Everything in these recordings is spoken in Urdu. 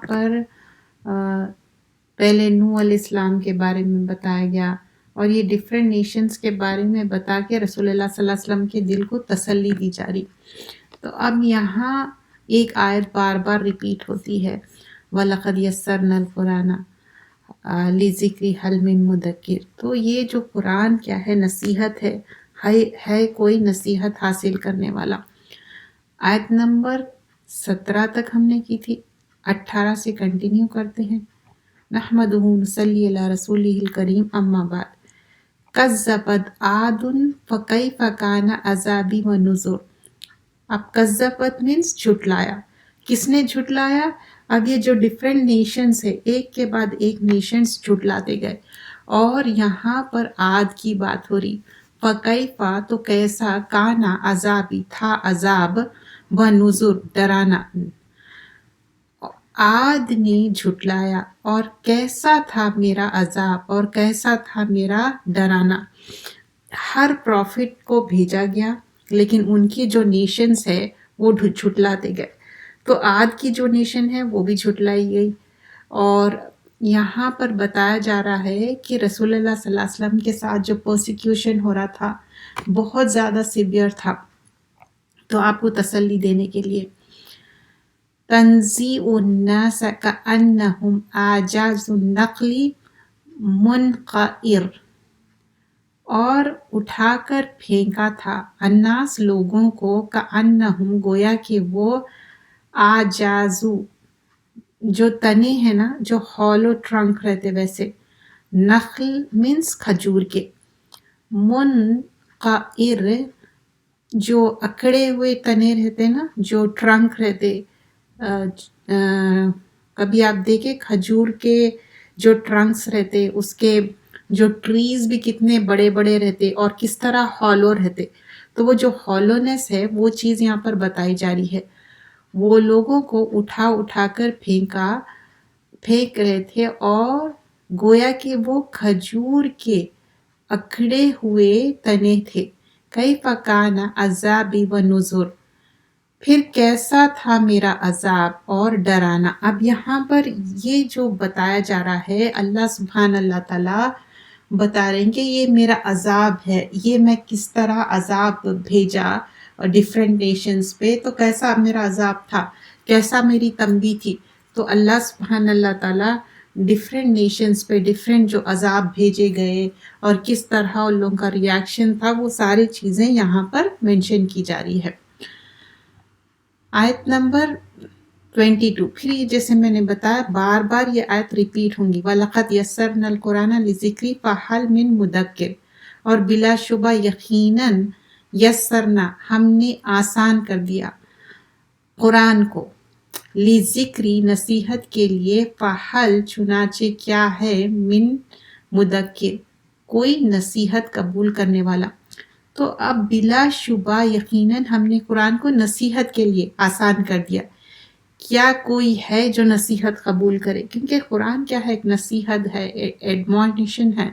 پر پہلے نوح علیہ السلام کے بارے میں بتایا گیا اور یہ ڈفرینٹ نیشنز کے بارے میں بتا کے رسول اللہ صلی اللہ علیہ وسلم کے دل کو تسلی دی جا رہی. تو اب یہاں ایک آیت بار بار ریپیٹ ہوتی ہے، وَلَقَدْ يَسَّرْنَا الْقُرْآنَ لِذِكْرِ هَلْ مِن مُدَّكِرٍ. تو یہ جو قرآن کیا ہے، نصیحت ہے کوئی نصیحت حاصل کرنے والا. آیت نمبر 17 تک ہم نے کی تھی، 18 سے کنٹینیو کرتے ہیں. نحمدہ نصلی علی رسولہ الکریم، اما بعد. کذبت عاد فکیف کان عذابی و نذر. اب کذبت مینس جھٹلایا. کس نے جھٹلایا؟ اب یہ جو ڈفرینٹ نیشنز ہے، ایک کے بعد ایک نیشنز جھٹلاتے گئے، اور یہاں پر عاد کی بات ہو رہی. فکیفا تو کیسا، کانا عذابی تھا عذاب، و نذر ڈرانا. عاد نے جھٹلایا اور کیسا تھا میرا عذاب اور کیسا تھا میرا ڈرانا. ہر پروفٹ کو بھیجا گیا لیکن ان کی جو نیشنز ہے وہ جھٹلاتے گئے. تو عاد کی جو نیشن ہے وہ بھی جھٹلائی گئی. اور یہاں پر بتایا جا رہا ہے کہ رسول اللہ صلی اللہ علیہ وسلم کے ساتھ جو پرسیکیوشن ہو رہا تھا بہت زیادہ سیویئر تھا. تو آپ کو تسلی دینے کے لیے تنزیع الناس کأنہم اعجاز النخل منقعر، اور اٹھا کر پھینکا تھا الناس لوگوں کو، کأنہم گویا کہ وہ اعجازو جو تنے ہیں نا، جو ہالو ٹرنک رہتے ویسے، نخل مینس کھجور کے، منقعر جو اکڑے ہوئے تنے رہتے نا، جو ٹرنک رہتے. کبھی آپ دیکھیں کھجور کے جو ٹرنکس رہتے، اس کے جو ٹریز بھی کتنے بڑے بڑے رہتے اور کس طرح ہالو رہتے. تو وہ جو ہالونیس ہے وہ چیز یہاں پر بتائی جا رہی ہے. وہ لوگوں کو اٹھا کر پھینک رہے تھے، اور گویا کہ وہ کھجور کے اکڑے ہوئے تنے تھے. کیف کان عذابی و نذر، پھر کیسا تھا میرا عذاب اور ڈرانا. اب یہاں پر یہ جو بتایا جا رہا ہے، اللہ سبحان اللہ تعالیٰ بتا رہے ہیں کہ یہ میرا عذاب ہے، یہ میں کس طرح عذاب بھیجا ڈفرینٹ نیشنز پہ، تو کیسا میرا عذاب تھا، کیسا میری تنبیہ تھی. تو اللہ سبحان اللہ تعالیٰ ڈفرینٹ نیشنز پہ ڈفرینٹ جو عذاب بھیجے گئے اور کس طرح ان لوگوں کا ریاکشن تھا، وہ ساری چیزیں یہاں پر مینشن کی جا رہی ہے. آیت نمبر 22، پھر یہ جیسے میں نے بتایا بار بار یہ آیت ریپیٹ ہوں گی. وَلَقَدْ يَسَّرْنَا الْقُرْآنَ لِذِكْرِ فَهَلْ مِن مُدَّكِرٍ، اور بلا شبہ یقیناً یسرنا ہم نے آسان کر دیا قرآن کو، لِذِكْرِ نصیحت کے لیے، فَحَل چنانچہ کیا ہے، من مدکر کوئی نصیحت قبول کرنے والا. تو اب بلا شبہ یقیناً ہم نے قرآن کو نصیحت کے لیے آسان کر دیا. کیا کوئی ہے جو نصیحت قبول کرے؟ کیونکہ قرآن کیا ہے، ایک نصیحت ہے، ایڈمونیشن ہے.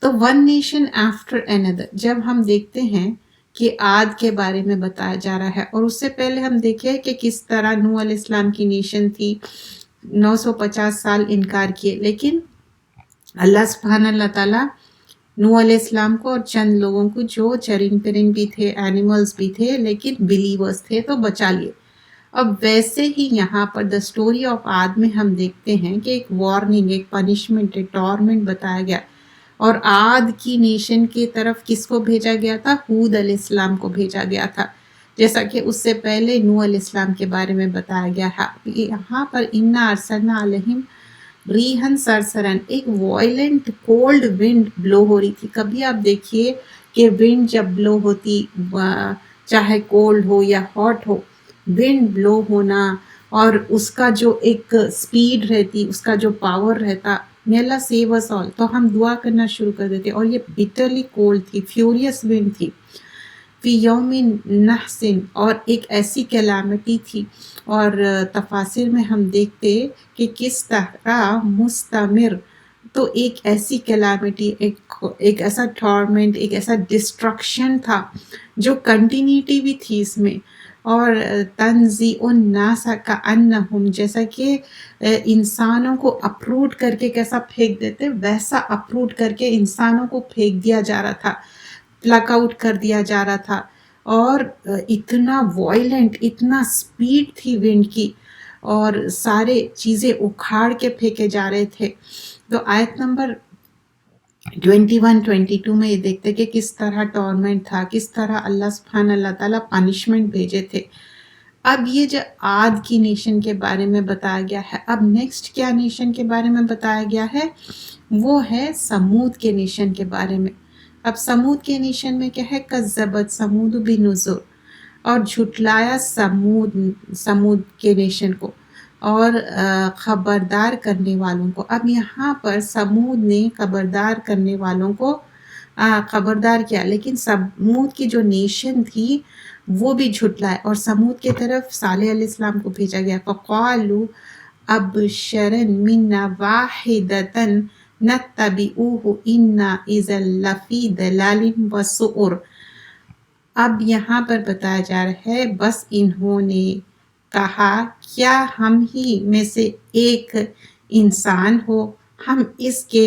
تو ون نیشن آفٹر another، جب ہم دیکھتے ہیں کہ عاد کے بارے میں بتایا جا رہا ہے، اور اس سے پہلے ہم دیکھیں کہ کس طرح نوح علیہ السلام کی نیشن تھی، 950 سال انکار کیے، لیکن اللہ سبحانہ اللہ تعالیٰ نوح علیہ السلام کو اور چند لوگوں کو جو چرند پرند بھی تھے، اینیملز بھی تھے، لیکن بلیورز تھے، تو بچا لیے. اب ویسے ہی یہاں پر دا اسٹوری آف عاد میں ہم دیکھتے ہیں کہ ایک وارننگ، ایک پنشمنٹ، ایک ٹورمنٹ بتایا گیا. اور عاد کی نیشن کی طرف کس کو بھیجا گیا تھا؟ ہود علیہ السلام کو بھیجا گیا تھا، جیسا کہ اس سے پہلے نوح علیہ السلام کے بارے میں بتایا گیا ہے. یہاں پر انا ارسلنا علیہم ریحن سرسرن، ایک وائلنٹ کولڈ ونڈ بلو ہو رہی تھی. کبھی آپ دیکھیے کہ ونڈ جب بلو ہوتی، چاہے کولڈ ہو یا ہاٹ ہو، ونڈ بلو ہونا اور اس کا جو ایک سپیڈ رہتی، اس کا جو پاور رہتا، may Allah save us all، تو ہم دعا کرنا شروع کر دیتے. اور یہ بیٹرلی کولڈ تھی، فیوریس ونڈ تھی. فی یوم نحس، اور ایک ایسی کیلامیٹی تھی. اور تفاسیر میں ہم دیکھتے کہ کس طرح مستمر، تو ایک ایسی کیلامیٹی، ایک ایسا ٹورمنٹ، ایک ایسا ڈسٹرکشن تھا جو کنٹینیوٹی بھی تھی اس میں. اور تنزی الناس کأنہم، جیسا کہ انسانوں کو اپروٹ کر کے کیسا پھینک دیتے ویسا اپروٹ کر کے انسانوں کو پھینک دیا جا رہا تھا، پلک آؤٹ کر دیا جا رہا تھا، اور اتنا وائلنٹ، اتنا سپیڈ تھی ونڈ کی، اور سارے چیزیں اکھاڑ کے پھینکے جا رہے تھے۔ تو آیت نمبر 21-22 میں یہ دیکھتے کہ کس طرح ٹورمنٹ تھا، کس طرح اللہ سبحانہ اللہ تعالیٰ پنشمنٹ بھیجے تھے۔ اب یہ جو عاد کی نیشن کے بارے میں بتایا گیا ہے، اب نیکسٹ کیا نیشن کے بارے میں بتایا گیا ہے، وہ ہے سمود کے نیشن کے بارے میں۔ اب سمود کے نیشن میں کیا ہے، کذبت سمود بنذر، اور جھٹلایا سمود کے نیشن کو، اور خبردار کرنے والوں کو۔ اب یہاں پر سمود نے خبردار کرنے والوں کو خبردار کیا، لیکن سمود کی جو نیشن تھی وہ بھی جھٹلائے، اور سمود کے طرف صالح علیہ السلام کو بھیجا گیا۔ فَقَالُوا أَبْشَرًا مِنَّا وَاحِدَةً نَتَّبِعُوهُ إِنَّا إِذًا لَفِي ضَلَالٍ وَسُعُرٍ۔ اب یہاں پر بتایا جا رہا ہے، بس انہوں نے کہا کیا ہم ہی میں سے ایک انسان ہو، ہم اس کے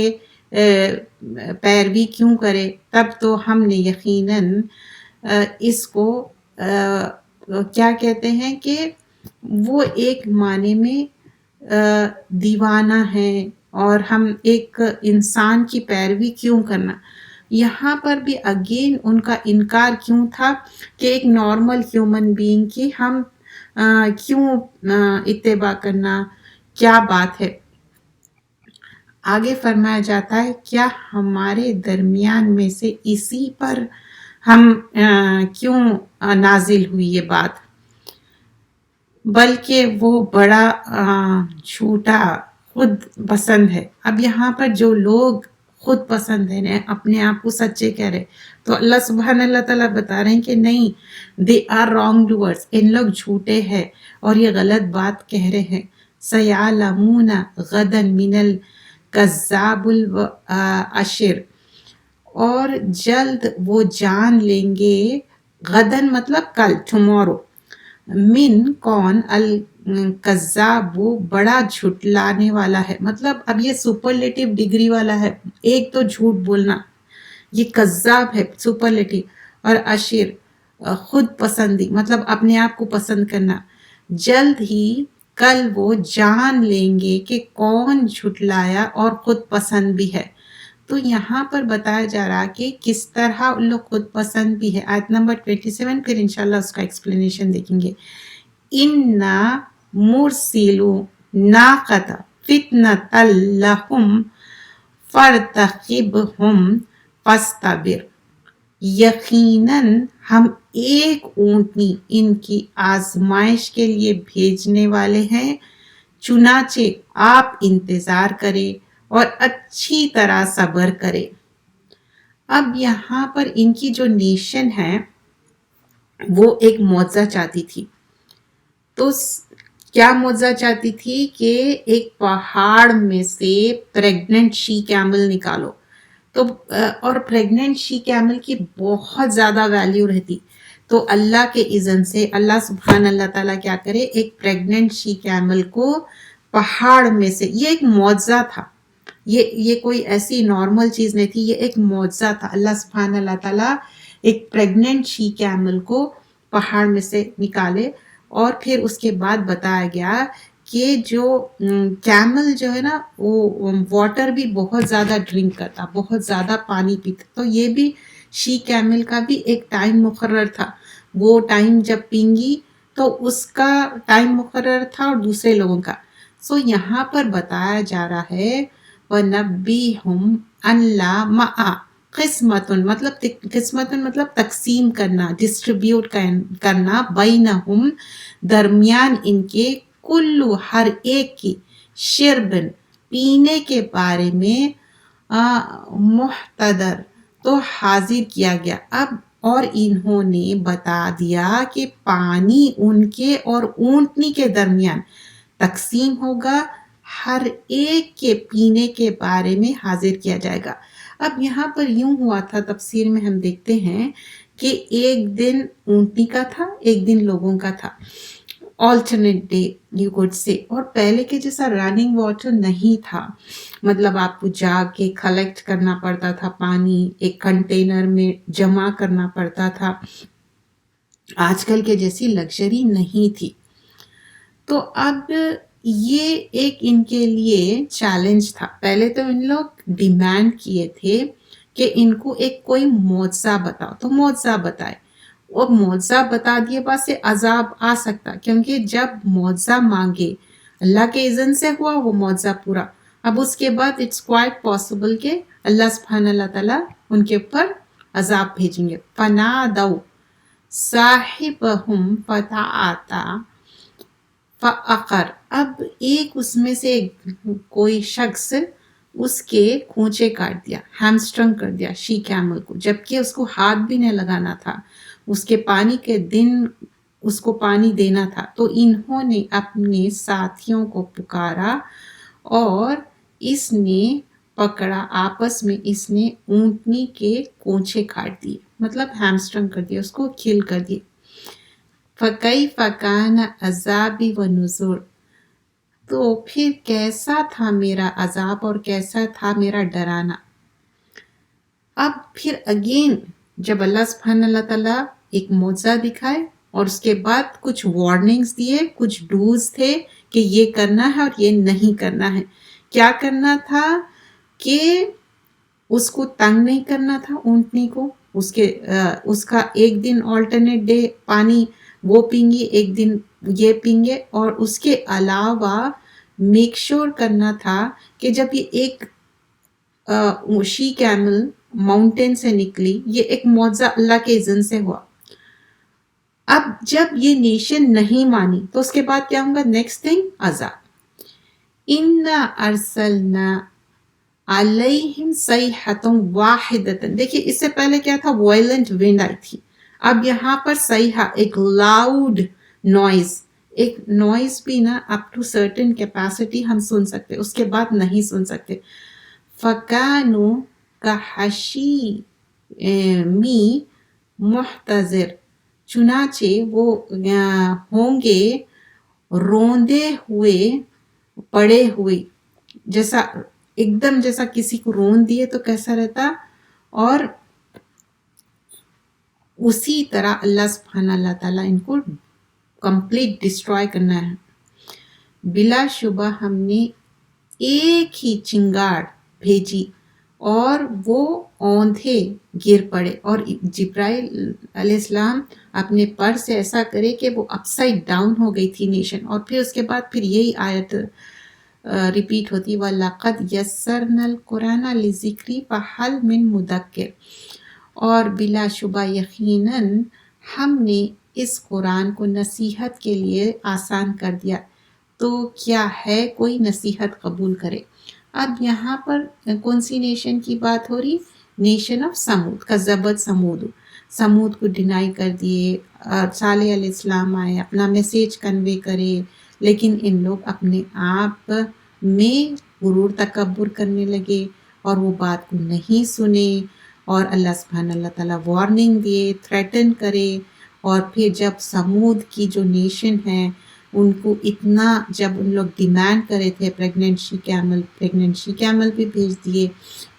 پیروی کیوں کرے، تب تو ہم نے یقیناً اس کو کیا کہتے ہیں کہ وہ ایک معنی میں دیوانہ ہے، اور ہم ایک انسان کی پیروی کیوں کرنا۔ یہاں پر بھی اگین ان کا انکار کیوں تھا کہ ایک نارمل ہیومن بینگ کی ہم کیوں اتباع کرنا، کیا بات ہے۔ آگے فرمایا جاتا ہے کیا ہمارے درمیان میں سے اسی پر ہم کیوں نازل ہوئی یہ بات، بلکہ وہ بڑا جھوٹا خود پسند ہے۔ اب یہاں پر جو لوگ خود پسند ہیں، اپنے آپ کو سچے کہہ رہے، تو اللہ سبحانہ اللہ تعالیٰ بتا رہے ہیں کہ نہیں، دے آر رانگ ڈوئرز، ان لوگ جھوٹے ہیں اور یہ غلط بات کہہ رہے ہیں۔ سَيَعْلَمُونَ غَدًا مِنَ الْكَذَّابِ الْأَشِرِ، اور جلد وہ جان لیں گے، غدن مطلب کل، ٹمورو، من کون، الکذاب وہ بڑا جھٹلانے والا ہے، مطلب اب یہ سپرلیٹیو ڈگری والا ہے، ایک تو جھوٹ بولنا، یہ کذاب ہے سپرلیٹیو، اور اشر خود پسندی مطلب اپنے آپ کو پسند کرنا۔ جلد ہی کل وہ جان لیں گے کہ کون جھٹلایا اور خود پسند بھی ہے۔ تو یہاں پر بتایا جا رہا کہ کس طرح ان لوگ خود پسند بھی ہے۔ آیت نمبر 27 پھر انشاءاللہ اس کا ایکسپلینیشن دیکھیں گے۔ اِنَّا مُرْسِلُو نَاقَةَ فِتْنَةً لَهُمْ فَارْتَقِبْهُمْ فَاسْتَبِرْ، یقیناً ہم ایک اونٹنی ان کی آزمائش کے لیے بھیجنے والے ہیں، چنانچہ آپ انتظار کریں اور اچھی طرح صبر کرے۔ اب یہاں پر ان کی جو نیشن ہے وہ ایک معجزہ چاہتی تھی، تو کیا معجزہ چاہتی تھی کہ ایک پہاڑ میں سے پریگننٹ شی کیمل نکالو، تو اور پریگننٹ شی کیمل کی بہت زیادہ ویلیو رہتی، تو اللہ کے اذن سے اللہ سبحانہ اللہ تعالیٰ کیا کرے، ایک پریگننٹ شی کیمل کو پہاڑ میں سے، یہ ایک معجزہ تھا، یہ کوئی ایسی نارمل چیز نہیں تھی، یہ ایک معجزہ تھا۔ اللہ سبحانہ اللہ تعالیٰ ایک پریگننٹ شی کیمل کو پہاڑ میں سے نکالے، اور پھر اس کے بعد بتایا گیا کہ جو کیمل جو ہے نا وہ واٹر بھی بہت زیادہ ڈرنک کرتا، بہت زیادہ پانی پیتا، تو یہ بھی شی کیمل کا بھی ایک ٹائم مقرر تھا، وہ ٹائم جب پینگی تو اس کا ٹائم مقرر تھا اور دوسرے لوگوں کا۔ سو یہاں پر بتایا جا رہا ہے وَنَبِّهُمْ أَنْ لَا مَعَ قسمتن مطلب تقسیم کرنا، ڈسٹریبیوٹ کرنا، بینہم درمیان ان کے، کلو ہر ایک کی، شربن پینے کے بارے میں، محتدر تو حاضر کیا گیا۔ اب اور انہوں نے بتا دیا کہ پانی ان کے اور اونٹنی کے درمیان تقسیم ہوگا، ہر ایک کے پینے کے بارے میں حاضر کیا جائے گا۔ اب یہاں پر یوں ہوا تھا، تفسیر میں ہم دیکھتے ہیں کہ ایک دن اونٹنی کا تھا ایک دن لوگوں کا تھا، آلٹرنیٹ ڈے یو کوڈ سے. اور پہلے کے جیسا رننگ واٹر نہیں تھا، مطلب آپ کو جا کے کلیکٹ کرنا پڑتا تھا پانی، ایک کنٹینر میں جمع کرنا پڑتا تھا، آج کل کے جیسی لگژری نہیں تھی. تو اب یہ ایک ان کے لیے چیلنج تھا. پہلے تو ان لوگ ڈیمانڈ کیے تھے کہ ان کو ایک کوئی معجزہ بتاؤ، تو معجزہ بتائے. وہ معجزہ بتا دیے بعد سے عذاب آ سکتا، کیونکہ جب معجزہ مانگے اللہ کے اذن سے ہوا وہ معجزہ پورا. اب اس کے بعد اٹس کوائٹ پاسبل کہ اللہ سبحانہ اللہ تعالیٰ ان کے اوپر عذاب بھیجیں گے. فنادوا صاحبہم فتعاطی فعقر. اب ایک اس میں سے کوئی شخص اس کے کھونچے کاٹ دیا، ہیمسٹرنگ کر دیا شی کیمل کو، جبکہ اس کو ہاتھ بھی نہیں لگانا تھا، اس کے پانی کے دن اس کو پانی دینا تھا. تو انہوں نے اپنے ساتھیوں کو پکارا اور اس نے پکڑا، آپس میں اس نے اونٹنی کے کونچے کاٹ دیے، مطلب ہیمسٹرنگ کر دیا، اس کو کھل کر دیے. فَكَيْفَ كَانَ عَذَابِي وَنُذُرِ. تو پھر کیسا تھا میرا عذاب اور کیسا تھا میرا ڈرانا. اب پھر اگین جب اللہ سبحانہ اللہ تعالیٰ ایک معجزہ دکھائے اور اس کے بعد کچھ وارننگز دیے، کچھ ڈوز تھے کہ یہ کرنا ہے اور یہ نہیں کرنا ہے. کیا کرنا تھا کہ اس کو تنگ نہیں کرنا تھا اونٹنی کو، اس کا ایک دن آلٹرنیٹ ڈے پانی وہ پیں گے، ایک دن یہ پیں گے، اور اس کے علاوہ میک شور کرنا تھا کہ جب یہ ایک شی کیمل ماؤنٹین سے نکلی، یہ ایک معجزہ اللہ کے اذن سے ہوا. اب جب یہ نیشن نہیں مانی تو اس کے بعد کیا ہوگا؟ نیکسٹ تھنگ عذاب. اِنَّا أَرْسَلْنَا عَلَيْهِمْ صَيْحَةً وَاحِدَةً. دیکھیے اس سے پہلے کیا تھا؟ وائلنٹ ونڈ آئی تھی. اب یہاں پر صیحہ، ایک لاؤڈ نوائز. ایک نوائز بھی نا اپ ٹو سرٹن کیپیسٹی ہم سن سکتے، اس کے بعد نہیں سن سکتے. فَكَانُوا كَحَشِيمِ مُحْتَضِرٍ. چنانچہ وہ ہوں گے روندے ہوئے پڑے ہوئے، جیسا ایک دم جیسا کسی کو رون دیے تو کیسا رہتا. اور اسی طرح اللہ سبحانہ اللہ تعالیٰ ان کو کمپلیٹ ڈسٹروائے کرنا ہے. بلا شبہ ہم نے ایک ہی چنگاڑ بھیجی اور وہ اوندھے گر پڑے، اور جبرائیل علیہ السلام اپنے پر سے ایسا کرے کہ وہ اپ سائڈ ڈاؤن ہو گئی تھی نیشن. اور پھر اس کے بعد پھر یہی آیت ریپیٹ ہوتی، وَلَقَدْ يَسَّرْنَا الْقُرْآنَ لِلذِّكْرِ فَهَلْ مِن مُدَّكِرٍ. اور بلا شبہ یقیناً ہم نے اس قرآن کو نصیحت کے لیے آسان کر دیا، تو کیا ہے کوئی نصیحت قبول کرے. اب یہاں پر کون سی نیشن کی بات ہو رہی؟ نیشن آف سمود. کذبت سمود، سمود کو ڈینائی کر دیے. صالح علیہ السلام آئے، اپنا میسیج کنوے کرے، لیکن ان لوگ اپنے آپ میں غرور تکبر کرنے لگے اور وہ بات کو نہیں سنے. اور اللہ سبحانہ اللہ تعالیٰ وارننگ دیے، تھریٹن کرے. اور پھر جب سمود کی جو نیشن ہے ان کو اتنا، جب ان لوگ ڈیمانڈ کرے تھے پریگننٹ شی کیمل بھی بھیج دیے،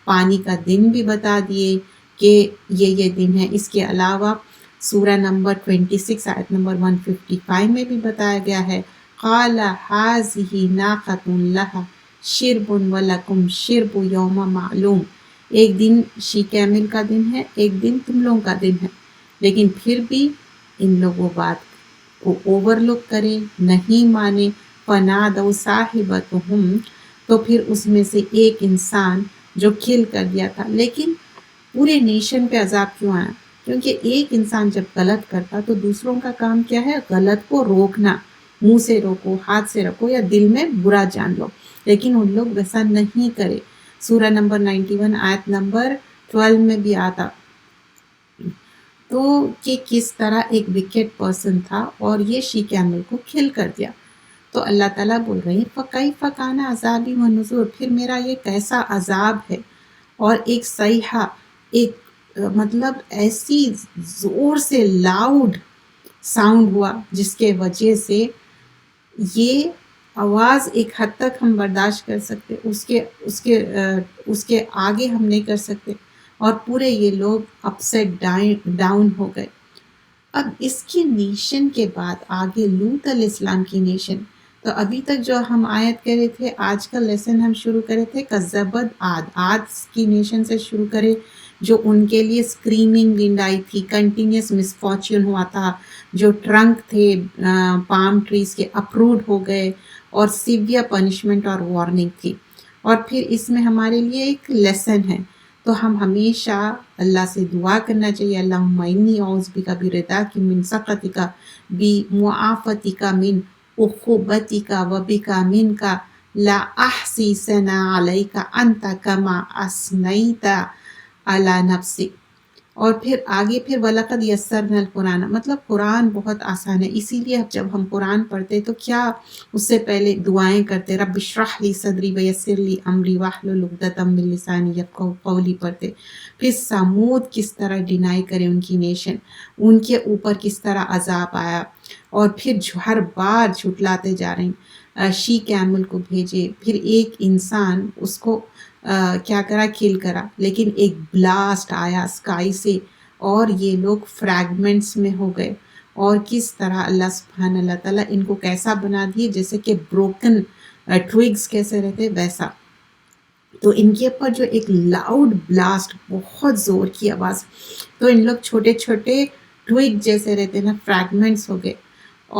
پانی کا دن بھی بتا دیے کہ یہ دن ہے. اس کے علاوہ سورہ نمبر 26 آیت نمبر 155 میں بھی بتایا گیا ہے، قال هذه ناقۃ لها شرب ولکم شرب یوم معلوم. ایک دن شی کیمل کا دن ہے، ایک دن تم لوگوں کا دن ہے. لیکن پھر بھی ان لوگ وہ بات کو اوور لک کرے، نہیں مانے. فنادوا صاحبتہم. تو پھر اس میں سے ایک انسان جو کھل کر دیا تھا. لیکن پورے نیشن پہ عذاب کیوں آیا؟ کیونکہ ایک انسان جب غلط کرتا تو دوسروں کا کام کیا ہے؟ غلط کو روکنا. منہ سے روکو، ہاتھ سے روکو، یا دل میں برا جان لو. لیکن ان لوگ ویسا نہیں کرے. سورہ نمبر 91 آیت نمبر 12 میں بھی آتا تو کہ کس طرح ایک وکٹ پرسن تھا اور یہ شی کیمل کو کھل کر دیا. تو اللہ تعالیٰ بول رہے ہیں فَكَيْفَ كَانَ عَذَابِي وَنُذُرِ. پھر میرا یہ کیسا عذاب ہے. اور ایک صیحہ، ایک مطلب ایسی زور سے لاؤڈ ساؤنڈ ہوا جس کے وجہ سے یہ آواز ایک حد تک ہم برداشت کر سکتے، اس کے آگے ہم نہیں کر سکتے، اور پورے یہ لوگ اپ سیٹ ڈاؤن ہو گئے۔ اب اس کی نیشن کے بعد آگے لوط علیہ السلام کی نیشن، تو ابھی تک جو ہم آیت کرے تھے، آج کا لیسن ہم شروع کرے تھے کذبت عاد کی نیشن سے شروع کرے، جو ان کے لیے اسکریمنگ ونڈ آئی تھی، کنٹینیوس مس فارچون ہوا تھا، جو ٹرنک تھے پام ٹریز کے اپروڈ ہو گئے، اور سیویئر پنشمنٹ اور وارننگ تھی۔ اور پھر اس میں ہمارے لیے ایک لیسن ہے، تو ہم ہمیشہ اللہ سے دعا کرنا چاہیے، اللہم انی اعوذ بک برضاک من سخطک بمعافاتک من عقوبتک وبک منک لا احصی ثناء علیک انت کما اثنیت علی نفسک۔ اور پھر آگے پھر وَلَقَدْ يَسَّرْنَا الْقُرْآنَ، مطلب قرآن بہت آسان ہے، اسی لیے جب ہم قرآن پڑھتے تو کیا اس سے پہلے دعائیں کرتے، رب اشرح لی صدری ویسر لی امری واحلل عقدۃ من لسانی یفقہوا قولی پڑھتے۔ پھر سمود کس طرح ڈینائی کرے ان کی نیشن، ان کے اوپر کس طرح عذاب آیا، اور پھر ہر بار جھٹلاتے جا رہے ہیں، شی کیمل کو بھیجے، پھر ایک انسان اس کو کیا کرا، کھل کرا، لیکن ایک بلاسٹ آیا اسکائی سے اور یہ لوگ فریگمنٹس میں ہو گئے، اور کس طرح اللہ سبحانہ اللہ تعالیٰ ان کو کیسا بنا دیے، جیسے کہ بروکن ٹویگز کیسے رہتے ویسا۔ تو ان کے اوپر جو ایک لاؤڈ بلاسٹ، بہت زور کی آواز، تو ان لوگ چھوٹے چھوٹے ٹویگ جیسے رہتے نا، فریگمنٹس ہو گئے۔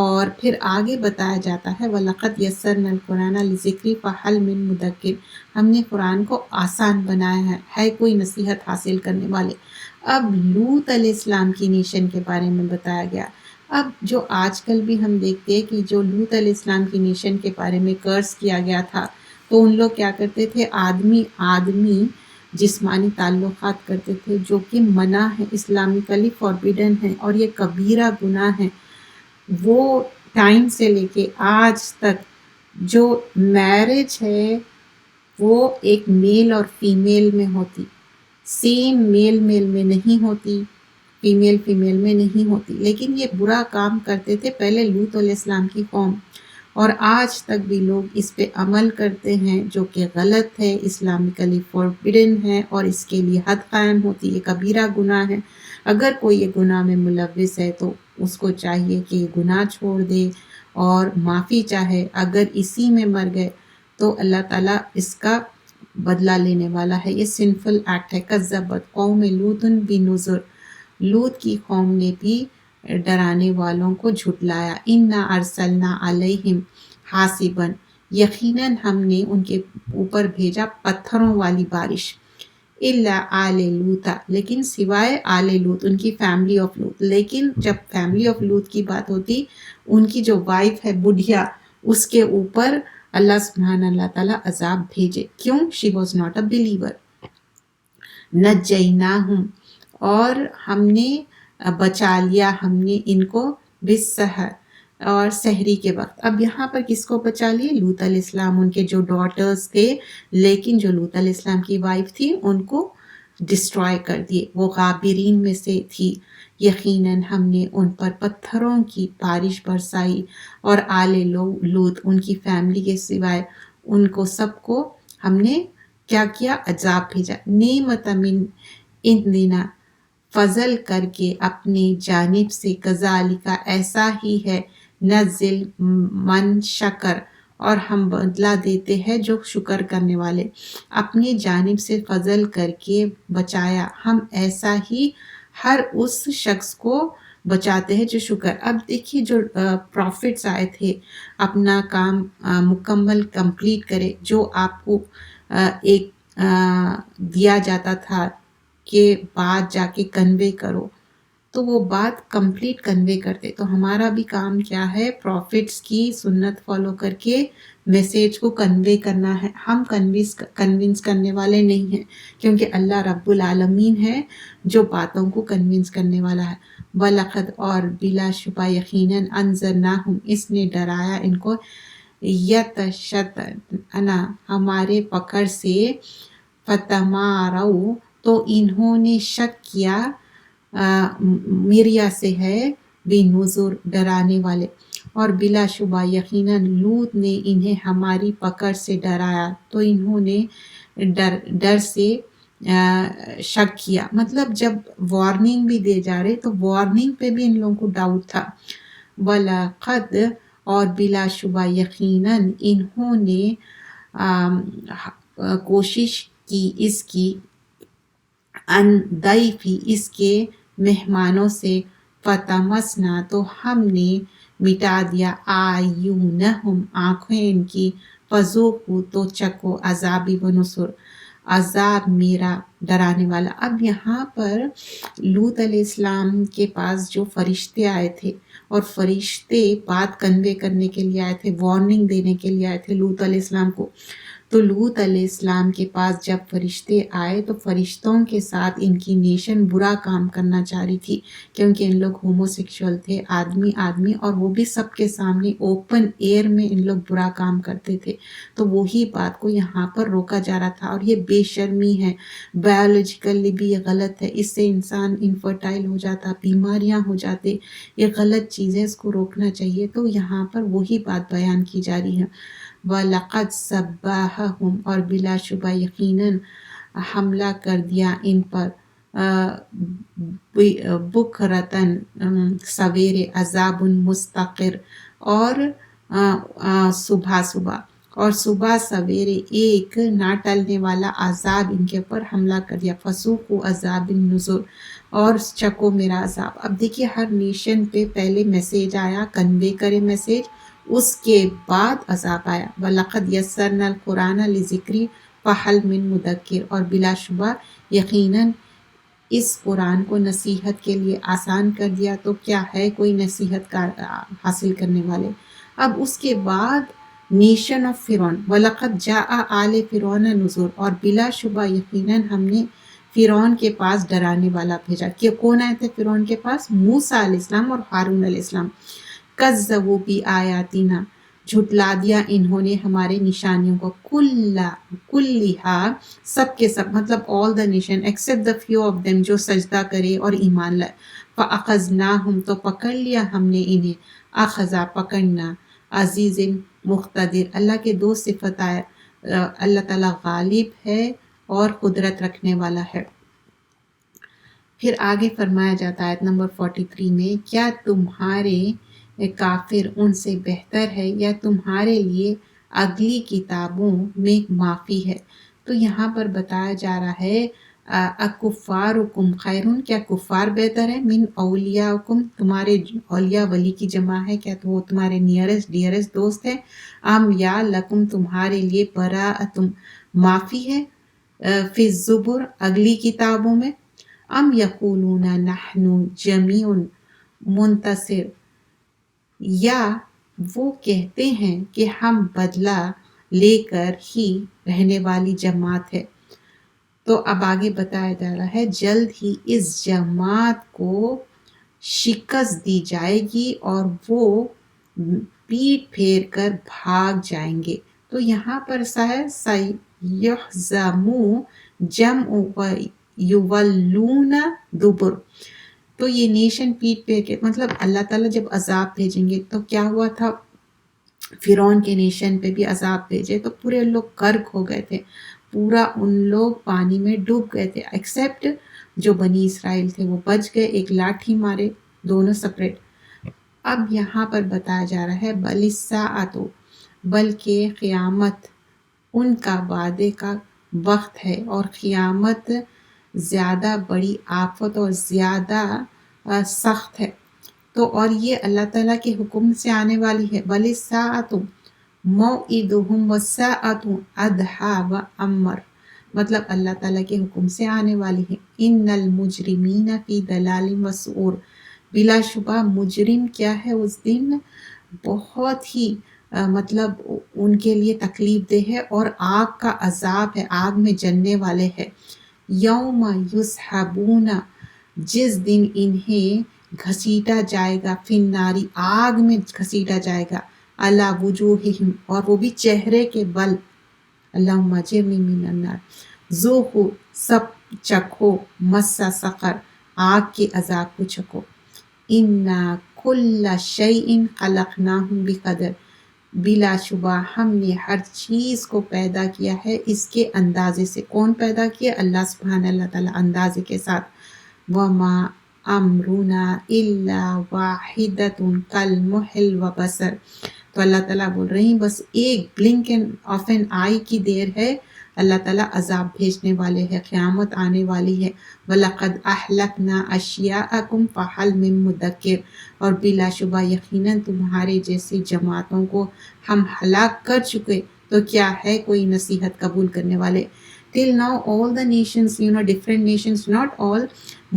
اور پھر آگے بتایا جاتا ہے وَلَقَدْ يَسَّرْنَا الْقُرْآنَ لِلذِّكْرِ فَهَلْ مِن مُدَّكِرٍ، ہم نے قرآن کو آسان بنایا ہے کوئی نصیحت حاصل کرنے والے۔ اب لوط علیہ السلام کی نیشن کے بارے میں بتایا گیا۔ اب جو آج کل بھی ہم دیکھتے ہیں کہ جو لوط علیہ السلام کی نیشن کے بارے میں کرس کیا گیا تھا، تو ان لوگ کیا کرتے تھے، آدمی جسمانی تعلقات کرتے تھے، جو کہ منع ہے، اسلامکلی فوربیڈن ہے، اور یہ کبیرہ گناہ ہے۔ وہ ٹائم سے لے کے آج تک جو میرج ہے وہ ایک میل اور فیمیل میں ہوتی، سیم میل میں نہیں ہوتی، فیمیل میں نہیں ہوتی، لیکن یہ برا کام کرتے تھے پہلے لوط علیہ السلام کی قوم، اور آج تک بھی لوگ اس پہ عمل کرتے ہیں، جو کہ غلط ہے، اسلامکلی فوربیڈن ہے، اور اس کے لیے حد قائم ہوتی ہے، کبیرہ گناہ ہے۔ اگر کوئی یہ گناہ میں ملوث ہے تو اس کو چاہیے کہ یہ گناہ چھوڑ دے اور معافی چاہے، اگر اسی میں مر گئے تو اللہ تعالیٰ اس کا بدلہ لینے والا ہے۔ یہ سنفل ایکٹ ہے۔ کذبت قوم لوط بنذر، لوط کی قوم نے بھی ڈرانے والوں کو جھٹلایا۔ انا ارسلنا علیہم حاسبا، یقیناً ہم نے ان کے اوپر بھیجا پتھروں والی بارش، الا آل لوط، لیکن سوائے آل لوط، ان کی فیملی آف لوط۔ لیکن جب فیملی آف لوط کی بات ہوتی، ان کی جو وائف ہے بڑھیا، اس کے اوپر اللہ سبحانہ اللہ تعالیٰ عذاب بھیجے۔ کیوں؟ She was not a believer. نجیناہم، اور ہم نے بچا لیا ہم نے ان کو، بالسحر، اور سحری کے وقت۔ اب یہاں پر کس کو بچا لیے؟ لوط علیہ السلام، ان کے جو ڈاٹرز تھے، لیکن جو لوط علیہ السلام کی وائف تھی ان کو ڈسٹرائے کر دیے، وہ غابرین میں سے تھی۔ یقیناً ہم نے ان پر پتھروں کی بارش برسائی، اور آل لوط، ان کی فیملی کے سوائے ان کو سب کو ہم نے کیا کیا؟ عذاب بھیجا۔ نعمت من عندنا، فضل کر کے اپنی جانب سے، کذالک، ایسا ہی ہے، نزل من شکر، اور ہم بدلہ دیتے ہیں جو شکر کرنے والے۔ اپنی جانب سے فضل کر کے بچایا، ہم ایسا ہی ہر اس شخص کو بچاتے ہیں جو شکر۔ اب دیکھیے جو پروفٹس آئے تھے، اپنا کام مکمل کمپلیٹ کرے، جو آپ کو ایک دیا جاتا تھا کہ بات جا کے کنوے کرو، تو وہ بات کمپلیٹ کنوے کرتے۔ تو ہمارا بھی کام کیا ہے؟ پروفٹس کی سنت فالو کر کے میسیج کو کنوے کرنا ہے۔ ہم کنونس کرنے والے نہیں ہیں، کیونکہ اللہ رب العالمین ہے جو باتوں کو کنونس کرنے والا ہے۔ وَلَقَدْ، اور بلا شبہ یقیناً، انذرناہم، اس نے ڈرایا ان کو، یتشتنا، ہمارے پکڑ سے، فتماروا، تو انہوں نے شک کیا مریا سے ہے بنظر ڈرانے والے، اور بلا شبہ یقیناً لوط نے انہیں ہماری پکڑ سے ڈرایا تو انہوں نے ڈر سے شک کیا، مطلب جب وارننگ بھی دے جا رہے تو وارننگ پہ بھی ان لوگوں کو ڈاؤٹ تھا۔ وَلَقَدْ اور بلا شبہ یقیناً انہوں نے کوشش کی اس کی ان ضیفی اس کے مہمانوں سے، فتمسنا تو ہم نے مٹا دیا اعینہم آنکھیں ان کی، فذوقوا تو چکو عذابی و نصر عذاب میرا ڈرانے والا۔ اب یہاں پر لوط علیہ السلام کے پاس جو فرشتے آئے تھے، اور فرشتے بات کنوے کرنے کے لیے آئے تھے، وارننگ دینے کے لیے آئے تھے لوط علیہ السلام کو، تو لوط علیہ السلام کے پاس جب فرشتے آئے تو فرشتوں کے ساتھ ان کی نیشن برا کام کرنا چاہ رہی تھی، کیونکہ ان لوگ ہومو سیکشول تھے، آدمی، اور وہ بھی سب کے سامنے اوپن ایئر میں ان لوگ برا کام کرتے تھے۔ تو وہی بات کو یہاں پر روکا جا رہا تھا، اور یہ بے شرمی ہے، بایولوجیکلی بھی یہ غلط ہے، اس سے انسان انفرٹائل ہو جاتا، بیماریاں ہو جاتے، یہ غلط چیز ہے، اس کو روکنا چاہیے۔ تو یہاں پر وہی بات بیان کی جا رہی ہے۔ وَلَقَدْ صَبَّحَهُمْ اور بلا شبہ یقیناً حملہ کر دیا ان پر بکرتاً سویرے، عذاب مستقر اور صبح سویرے ایک نہ ٹلنے والا عذاب ان کے اوپر حملہ کر دیا، فذوقوا عذاب النذر اور چکو میرا عذاب۔ اب دیکھیے ہر نیشن پہ پہلے میسیج آیا، کنوے کرے میسیج، اس کے بعد عذاب آیا۔ وَلَقَدْ يَسَّرْنَا الْقُرْآنَ لِلذِّكْرِ فَهَلْ مِن مُدَّكِرٍ اور بلا شبہ یقیناً اس قرآن کو نصیحت کے لیے آسان کر دیا، تو کیا ہے کوئی نصیحت حاصل کرنے والے۔ اب اس کے بعد نیشن آف فرعون، وَلَقَدْ جَاءَ آلَ فِرْعَوْنَ نُذُرٌ اور بلا شبہ یقیناً ہم نے فرعون کے پاس ڈرانے والا بھیجا۔ کہ کون آئے تھے فرعون کے پاس؟ موسیٰ علیہ السلام اور ہارون علیہ السلام۔ کذبوا بآیاتنا جھٹلا دیا انہوں نے ہمارے نشانیوں کو، کلھا سب کے سب، مطلب all the nation except the few of them جو سجدہ کرے اور ایمان لائے، فَأَخَذْنَاهُمْ تو پکڑ لیا ہم نے انہیں، اخذا پکڑنا، عزیز مقتدر۔ اللہ کے دو صفت آئے، اللہ تعالیٰ غالب ہے اور قدرت رکھنے والا ہے۔ پھر آگے فرمایا جاتا ہے آیت نمبر 43 میں، کیا تمہارے کافر ان سے بہتر ہے یا تمہارے لیے اگلی کتابوں میں معافی ہے؟ تو یہاں پر بتایا جا رہا ہے اکفارکم خیرون، کیا کفار بہتر ہے، من اولیاءکم تمہارے اولیاء ولی کی جمع ہے، کیا تو وہ تمہارے نیئرسٹ ڈیئرسٹ دوست ہے، ام یا لکم تمہارے لیے براءتم معافی ہے، فی الزبر اگلی کتابوں میں، ام یقولون نحن جمیع منتصر یا وہ کہتے ہیں کہ ہم بدلہ لے کر ہی رہنے والی جماعت ہے۔ تو اب آگے بتایا جا رہا ہے جلد ہی اس جماعت کو شکست دی جائے گی اور وہ پیٹ پھیر کر بھاگ جائیں گے۔ تو یہاں پر سیحزمو جمع و یولون دبر، تو یہ نیشن پیٹ پھیر کے، مطلب اللہ تعالیٰ جب عذاب بھیجیں گے تو کیا ہوا تھا، فرعون کے نیشن پہ بھی عذاب بھیجے تو پورے لوگ غرق ہو گئے تھے، پورا ان لوگ پانی میں ڈوب گئے تھے، ایکسیپٹ جو بنی اسرائیل تھے وہ بچ گئے، ایک لاٹھی مارے، دونوں سپریٹ۔ اب یہاں پر بتایا جا رہا ہے بل الساعۃ بلکہ قیامت ان کا وعدے کا وقت ہے، اور قیامت زیادہ بڑی آفت اور زیادہ سخت ہے، تو اور یہ اللہ تعالیٰ کے حکم سے آنے والی ہے۔ بل الساعۃ موعدہم والساعۃ ادھیٰ وامر، مطلب اللہ تعالیٰ کے حکم سے آنے والی ہے۔ ان المجرمین فی ضلال وسعور بلا شبہ مجرم کیا ہے اس دن بہت ہی مطلب ان کے لیے تکلیف دہ ہے اور آگ کا عذاب ہے، آگ میں جلنے والے ہے۔ یوم یسحبون جس دن انہیں گھسیٹا جائے گا، فی النار آگ میں گھسیٹا جائے گا، علی وجوہہم اور وہ بھی چہرے کے بل، اللہم اجرنی من النار، ذوقوا سب چکھو مسا سقر، آگ کے عذاب کو چکھو. انا کل شیء خلقناہ بقدر، بلا شبہ ہم نے ہر چیز کو پیدا کیا ہے اس کے اندازے سے. کون پیدا کیا؟ اللہ سبحانہ اللہ تعالیٰ، اندازے کے ساتھ. وما امرنا الا واحدۃ کلمح البصر. تو اللہ تعالیٰ بول رہے ہیں بس ایک بلنک آف این آئی کی دیر ہے، اللہ تعالیٰ عذاب بھیجنے والے ہیں، قیامت آنے والی ہے. وَلَقَدْ أَهْلَكْنَا أَشْيَاءَكُمْ فَهَلْ مِن مُدَّكِرٍ، اور بلا شبہ یقیناً تمہارے جیسی جماعتوں کو ہم ہلاک کر چکے، تو کیا ہے کوئی نصیحت قبول کرنے والے. Till now all the nations, different nations, not all,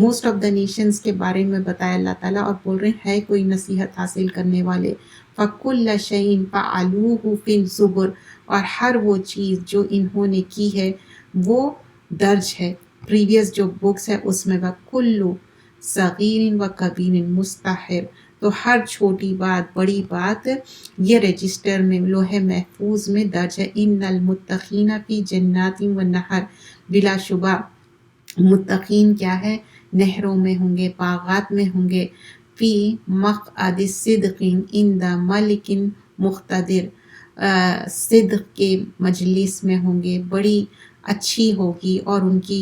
most of the nations کے بارے میں بتایا اللہ تعالیٰ، اور بول رہے ہیں کوئی نصیحت حاصل کرنے والے. فَكُلَّ شَيْءٍ فَعَلُوهُ فِي الزُّبُرِ، اور ہر وہ چیز جو انہوں نے کی ہے وہ درج ہے پریویس جو بکس ہے اس میں. وَكُلُّ صَغِيرٍ وَكَبِيرٍ مُسْتَحِرٍ، تو ہر چھوٹی بات بڑی بات یہ رجسٹر میں لوح محفوظ میں درج ہے. ان المتقین فی جنات و نہر، بلا شبہ متقین کیا ہے؟ نہروں میں ہوں گے، باغات میں ہوں گے. فی مقعد صدق عند ملک مقتدر، صدق کے مجلس میں ہوں گے، بڑی اچھی ہوگی اور ان کی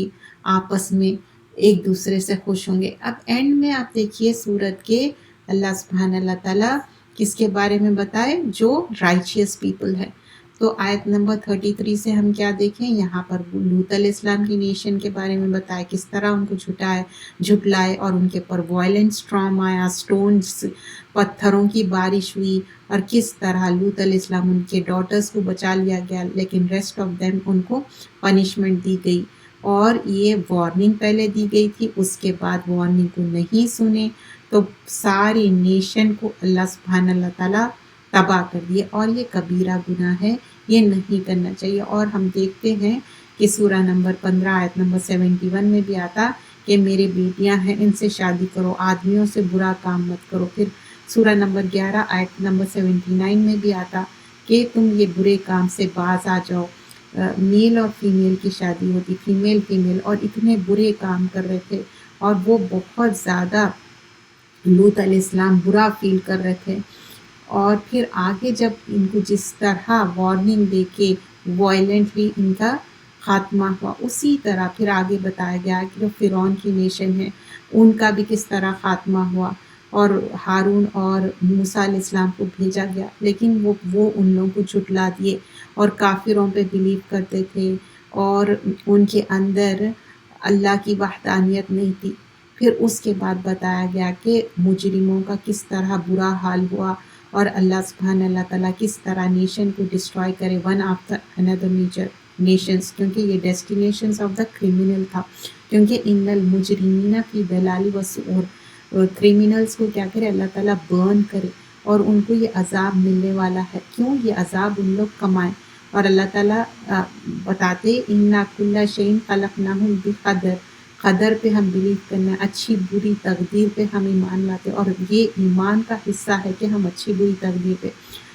آپس میں ایک دوسرے سے خوش ہوں گے. اب اینڈ میں آپ دیکھیے سورت کے اللہ سبحانہ اللہ تعالیٰ کس کے بارے میں بتائے؟ جو رائچیس پیپل ہے. تو آیت نمبر 33 سے ہم کیا دیکھیں؟ یہاں پر لوط علیہ السلام کی نیشن کے بارے میں بتائے، کس طرح ان کو جھٹلائے اور ان کے پر وائلنٹ اسٹارم آیا، سٹونز پتھروں کی بارش ہوئی، اور کس طرح لوط علیہ السلام ان کے ڈاٹرز کو بچا لیا گیا لیکن ریسٹ آف دیم ان کو پنشمنٹ دی گئی. اور یہ وارننگ پہلے دی گئی تھی، اس کے بعد وارننگ کو نہیں سنے تو ساری نیشن کو اللہ سبحانہ اللہ تعالیٰ تباہ کر دیے. اور یہ کبیرہ گناہ ہے، یہ نہیں کرنا چاہیے. اور ہم دیکھتے ہیں کہ سورہ نمبر 15 آیت نمبر 71 میں بھی آتا کہ میرے بیٹیاں ہیں ان سے شادی کرو، آدمیوں سے برا کام مت کرو. پھر سورہ نمبر 11 آیت نمبر 79 میں بھی آتا کہ تم یہ برے کام سے باز آ جاؤ. میل اور فیمیل کی شادی ہوتی، فیمیل، اور اتنے برے کام کر رہے تھے اور وہ بہت زیادہ لوط علیہ السلام برا فیل کر رہے تھے. اور پھر آگے جب ان کو جس طرح وارننگ دے کے وائلنٹلی ان کا خاتمہ ہوا، اسی طرح پھر آگے بتایا گیا کہ جو فرعون کی نیشن ہے ان کا بھی کس طرح خاتمہ ہوا. اور ہارون اور موسیٰ علیہ السلام کو بھیجا گیا لیکن وہ ان لوگوں کو جھٹلا دیے اور کافروں پہ بلیو کرتے تھے اور ان کے اندر اللہ کی وحدانیت نہیں تھی. پھر اس کے بعد بتایا گیا کہ مجرموں کا کس طرح برا حال ہوا اور اللہ سبحانہ اللہ تعالیٰ کس طرح نیشن کو ڈسٹرائے کرے ون آفٹر اندر میجر نیشنز، کیونکہ یہ ڈیسٹینیشنز آف دا کریمنل تھا. کیونکہ ان المجرمین فی ضلال و سعور، کریمنلز کو کیا کرے؟ اللہ تعالیٰ برن کرے اور ان کو یہ عذاب ملنے والا ہے. کیوں؟ یہ عذاب ان لوگ کمائیں. اور اللہ تعالیٰ بتاتے انا کل شیء خلقناہ بقدر، قدر پہ ہم بلیو کرنا، اچھی بری تقدیر پہ ہم ایمان لاتے. اور یہ ایمان کا حصہ ہے کہ ہم اچھی بری تقدیر پہ،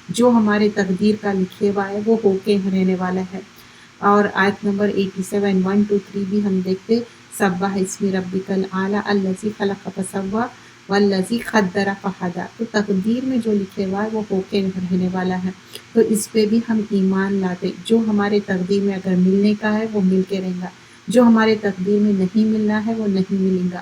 جو ہمارے تقدیر کا لکھے ہوا ہے وہ ہو کے رہنے والا ہے. اور آیت نمبر 87 1 2 3 بھی ہم دیکھتے سبح اسم ربک الاعلی الذی خلق فسوی والذی قدر فہدی. تو تقدیر میں جو لکھے ہوا ہے وہ ہو کے رہنے والا ہے. تو اس پہ بھی ہم ایمان لاتے، جو ہمارے تقدیر میں اگر ملنے کا ہے وہ مل کے رہیں گا، جو ہمارے تقدیر میں نہیں ملنا ہے وہ نہیں ملیں گا.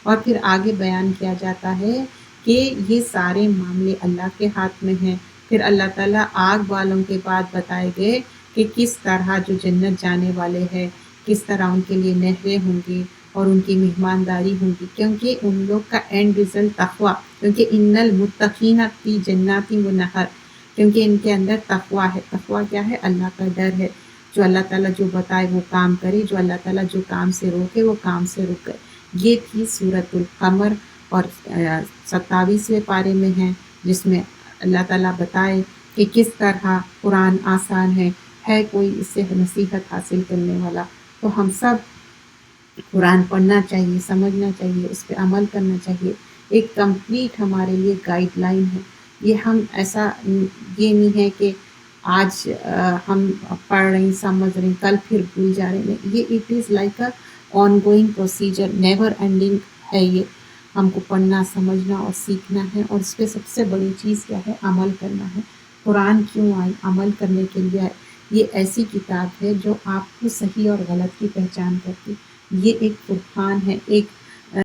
اور پھر آگے بیان کیا جاتا ہے کہ یہ سارے معاملے اللہ کے ہاتھ میں ہیں. پھر اللہ تعالیٰ آگ والوں کے بعد بتائے گئے کہ کس طرح جو جنت جانے والے ہیں کس طرح ان کے لیے نہریں ہوں گی اور ان کی مہمانداری ہوں گی، کیونکہ ان لوگ کا اینڈ رزلٹ تقویٰ. کیونکہ ان المتقین فی جنات و نہر، کیونکہ ان کے اندر تقویٰ ہے. تقویٰ کیا ہے؟ اللہ کا ڈر ہے. جو اللہ تعالیٰ جو بتائے وہ کام کرے، جو اللہ تعالیٰ جو کام سے روکے وہ کام سے رک گئے. یہ تھی سورۃ القمر اور 27ویں پارے میں ہیں جس میں اللہ تعالیٰ بتائے کہ کس طرح قرآن آسان ہے کوئی اس سے نصیحت حاصل کرنے والا. تو ہم سب قرآن پڑھنا چاہیے، سمجھنا چاہیے، اس پہ عمل کرنا چاہیے. ایک کمپلیٹ ہمارے لیے گائیڈ لائن ہے. یہ ہم ایسا یہ نہیں ہے کہ آج ہم پڑھ رہے ہیں سمجھ رہے ہیں کل پھر بھول جا رہے ہیں. یہ it is like on going procedure, never ending ہے یہ. ہم کو پڑھنا، سمجھنا اور سیکھنا ہے، اور اس پہ سب سے بڑی چیز کیا ہے؟ عمل کرنا ہے. قرآن کیوں آئی؟ عمل کرنے کے لیے آئی. یہ ایسی کتاب ہے جو آپ کو صحیح اور غلط کی پہچان کرتی. یہ ایک فرقان ہے، ایک